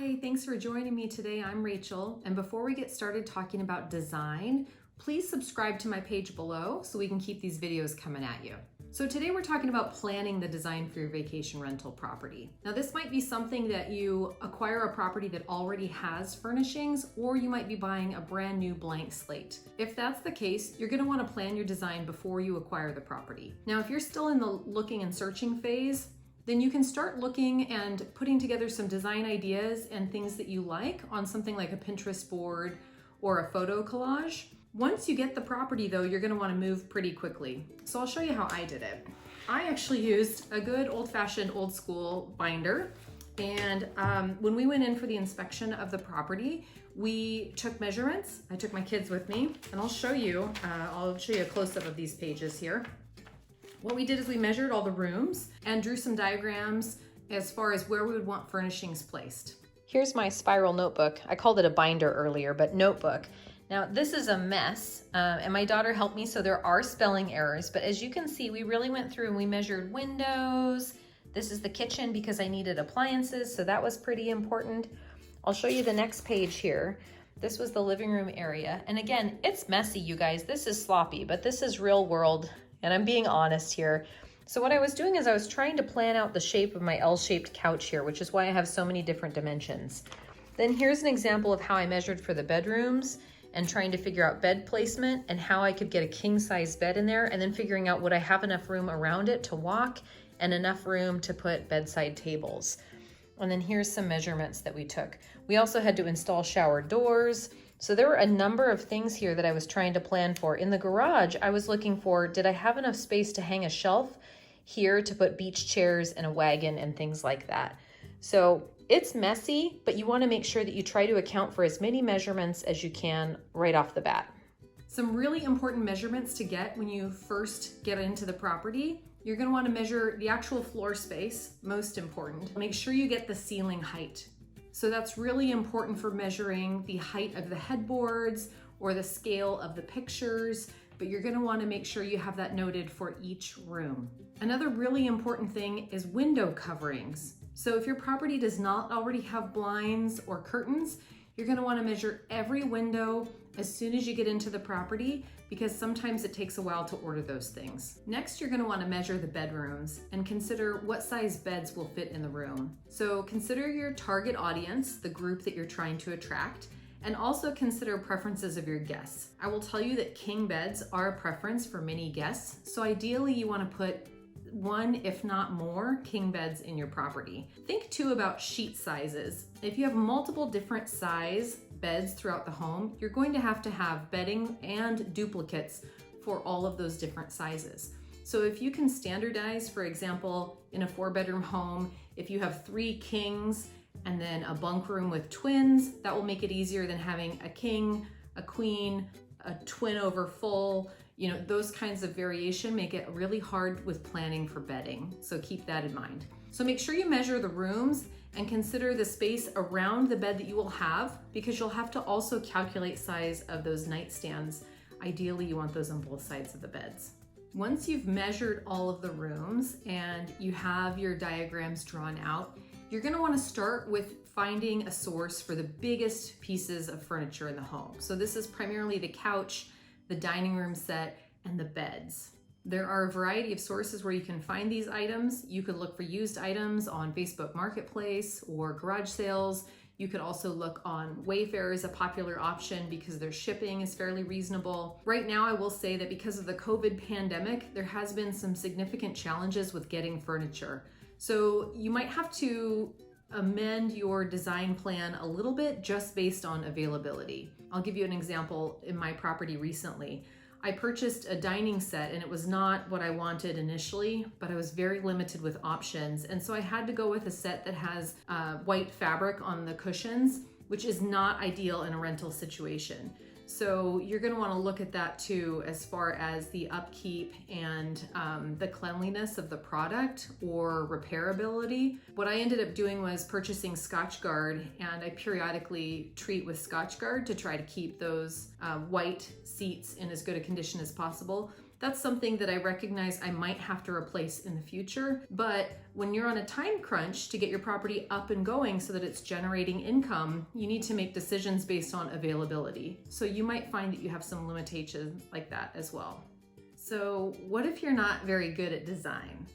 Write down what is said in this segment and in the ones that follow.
Hi, thanks for joining me today. I'm Rachel, and before we get started talking about design, please subscribe to my page below so we can keep these videos coming at you. So today we're talking about planning the design for your vacation rental property. Now this might be something that you acquire a property that already has furnishings, or you might be buying a brand new blank slate. If that's the case, you're going to want to plan your design before you acquire the property. Now if you're still in the looking and searching phase, then you can start looking and putting together some design ideas and things that you like on something like a Pinterest board or a photo collage. Once you get the property though, you're gonna wanna move pretty quickly. So I'll show you how I did it. I actually used a good old-fashioned old school binder. And when we went in for the inspection of the property, we took measurements. I took my kids with me, and I'll show you a close-up of these pages here. What we did is we measured all the rooms and drew some diagrams as far as where we would want furnishings placed. Here's my spiral notebook. I called it a binder earlier, but notebook. Now this is a mess, and my daughter helped me, so there are spelling errors, but as you can see, we really went through and we measured windows. This is the kitchen because I needed appliances, so that was pretty important. I'll show you the next page here. This was the living room area. And again, it's messy, you guys. This is sloppy, but this is real world. And I'm being honest here. So what I was doing is I was trying to plan out the shape of my L-shaped couch here, which is why I have so many different dimensions. Then here's an example of how I measured for the bedrooms and trying to figure out bed placement and how I could get a king-size bed in there, and then figuring out would I have enough room around it to walk and enough room to put bedside tables. And then here's some measurements that we took. We also had to install shower doors. So there were a number of things here that I was trying to plan for. In the garage, I was looking for, did I have enough space to hang a shelf here to put beach chairs and a wagon and things like that? So it's messy, but you want to make sure that you try to account for as many measurements as you can right off the bat. Some really important measurements to get when you first get into the property. You're going to want to measure the actual floor space, most important. Make sure you get the ceiling height. So that's really important for measuring the height of the headboards or the scale of the pictures, but you're going to want to make sure you have that noted for each room. Another really important thing is window coverings. So if your property does not already have blinds or curtains, you're going to want to measure every window as soon as you get into the property, because sometimes it takes a while to order those things. Next, you're going to want to measure the bedrooms and consider what size beds will fit in the room. So consider your target audience, the group that you're trying to attract, and also consider preferences of your guests. I will tell you that king beds are a preference for many guests, so ideally you want to put one, if not more, king beds in your property. Think too about sheet sizes. If you have multiple different size beds throughout the home, you're going to have bedding and duplicates for all of those different sizes. So if you can standardize, for example, in a 4-bedroom home, if you have 3 kings and then a bunk room with twins, that will make it easier than having a king, a queen, a twin over full. You know, those kinds of variation make it really hard with planning for bedding. So keep that in mind. So make sure you measure the rooms and consider the space around the bed that you will have, because you'll have to also calculate size of those nightstands. Ideally, you want those on both sides of the beds. Once you've measured all of the rooms and you have your diagrams drawn out, you're going to want to start with finding a source for the biggest pieces of furniture in the home. So this is primarily the couch, the dining room set, and the beds. There are a variety of sources where you can find these items. You could look for used items on Facebook Marketplace or garage sales. You could also look on Wayfair as a popular option because their shipping is fairly reasonable. Right now, I will say that because of the COVID pandemic, there has been some significant challenges with getting furniture. So you might have to amend your design plan a little bit just based on availability. I'll give you an example. In my property recently, I purchased a dining set and it was not what I wanted initially, but I was very limited with options. And so I had to go with a set that has white fabric on the cushions, which is not ideal in a rental situation. So you're going to want to look at that too, as far as the upkeep and the cleanliness of the product or repairability. What I ended up doing was purchasing Scotchgard, and I periodically treat with Scotchgard to try to keep those white seats in as good a condition as possible. That's something that I recognize I might have to replace in the future, but when you're on a time crunch to get your property up and going so that it's generating income, you need to make decisions based on availability. So you might find that you have some limitations like that as well. So what if you're not very good at design?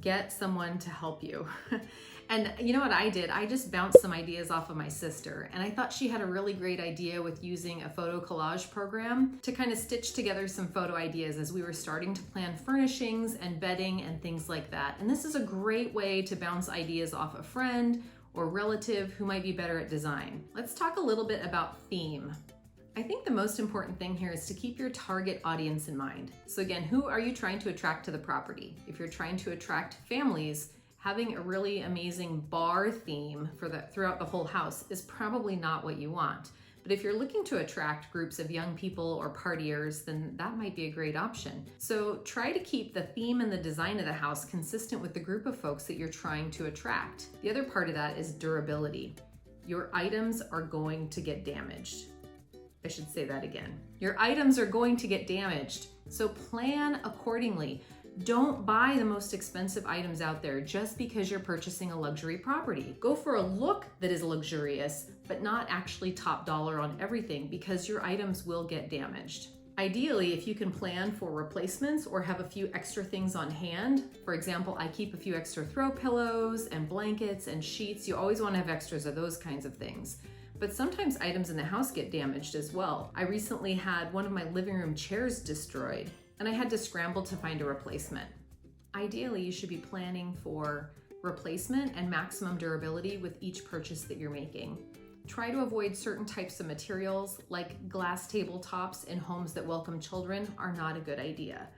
Get someone to help you. And you know what I did? I just bounced some ideas off of my sister, and I thought she had a really great idea with using a photo collage program to kind of stitch together some photo ideas as we were starting to plan furnishings and bedding and things like that. And this is a great way to bounce ideas off a friend or relative who might be better at design. Let's talk a little bit about theme. I think the most important thing here is to keep your target audience in mind. So again, who are you trying to attract to the property? If you're trying to attract families, having a really amazing bar theme throughout the whole house is probably not what you want. But if you're looking to attract groups of young people or partiers, then that might be a great option. So try to keep the theme and the design of the house consistent with the group of folks that you're trying to attract. The other part of that is durability. Your items are going to get damaged. I should say that again. Your items are going to get damaged, so plan accordingly. Don't buy the most expensive items out there just because you're purchasing a luxury property. Go for a look that is luxurious, but not actually top dollar on everything, because your items will get damaged. Ideally, if you can plan for replacements or have a few extra things on hand, for example, I keep a few extra throw pillows and blankets and sheets. You always want to have extras of those kinds of things. But sometimes items in the house get damaged as well. I recently had one of my living room chairs destroyed, and I had to scramble to find a replacement. Ideally, you should be planning for replacement and maximum durability with each purchase that you're making. Try to avoid certain types of materials, like glass tabletops in homes that welcome children are not a good idea.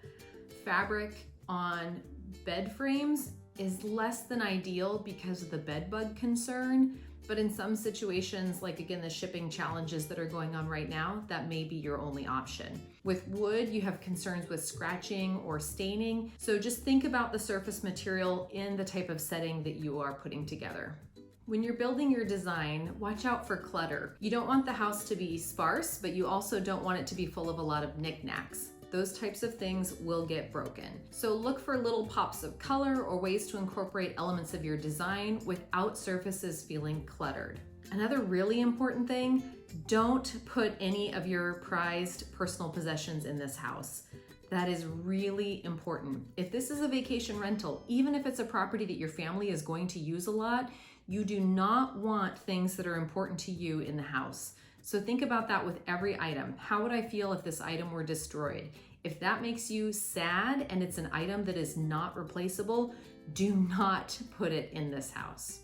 Fabric on bed frames is less than ideal because of the bed bug concern, but in some situations, like again, the shipping challenges that are going on right now, that may be your only option. With wood, you have concerns with scratching or staining, so just think about the surface material in the type of setting that you are putting together. When you're building your design, watch out for clutter. You don't want the house to be sparse, but you also don't want it to be full of a lot of knickknacks. Those types of things will get broken. So look for little pops of color or ways to incorporate elements of your design without surfaces feeling cluttered. Another really important thing, don't put any of your prized personal possessions in this house. That is really important. If this is a vacation rental, even if it's a property that your family is going to use a lot, you do not want things that are important to you in the house. So think about that with every item. How would I feel if this item were destroyed? If that makes you sad and it's an item that is not replaceable, do not put it in this house.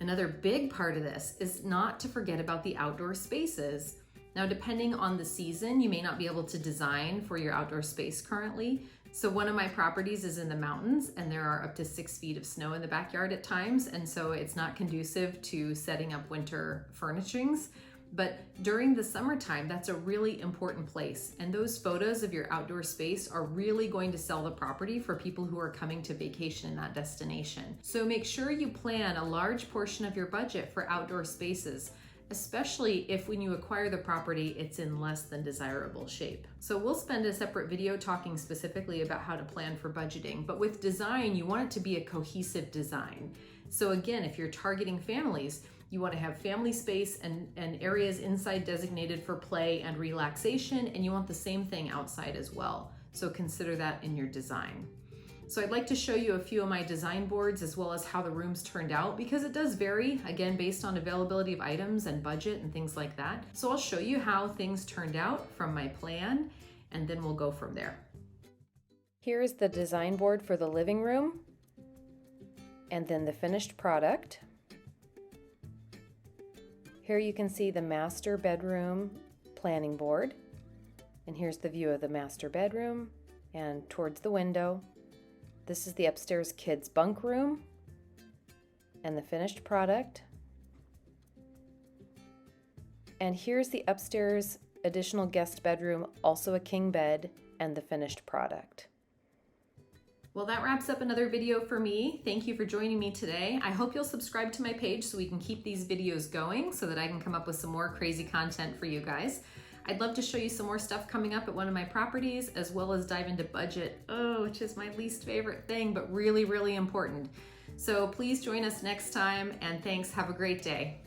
Another big part of this is not to forget about the outdoor spaces. Now, depending on the season, you may not be able to design for your outdoor space currently. So one of my properties is in the mountains and there are up to 6 feet of snow in the backyard at times. And so it's not conducive to setting up winter furnishings. But during the summertime, that's a really important place. And those photos of your outdoor space are really going to sell the property for people who are coming to vacation in that destination. So make sure you plan a large portion of your budget for outdoor spaces, especially if when you acquire the property, it's in less than desirable shape. So we'll spend a separate video talking specifically about how to plan for budgeting. But with design, you want it to be a cohesive design. So again, if you're targeting families, you want to have family space and areas inside designated for play and relaxation, and you want the same thing outside as well. So consider that in your design. So I'd like to show you a few of my design boards as well as how the rooms turned out, because it does vary, again, based on availability of items and budget and things like that. So I'll show you how things turned out from my plan, and then we'll go from there. Here's the design board for the living room, and then the finished product. Here you can see the master bedroom planning board, and here's the view of the master bedroom and towards the window. This is the upstairs kids' bunk room and the finished product. And here's the upstairs additional guest bedroom, also a king bed, and the finished product. Well, that wraps up another video for me. Thank you for joining me today. I hope you'll subscribe to my page so we can keep these videos going so that I can come up with some more crazy content for you guys. I'd love to show you some more stuff coming up at one of my properties, as well as dive into budget, which is my least favorite thing, but really, really important. So please join us next time, and thanks. Have a great day.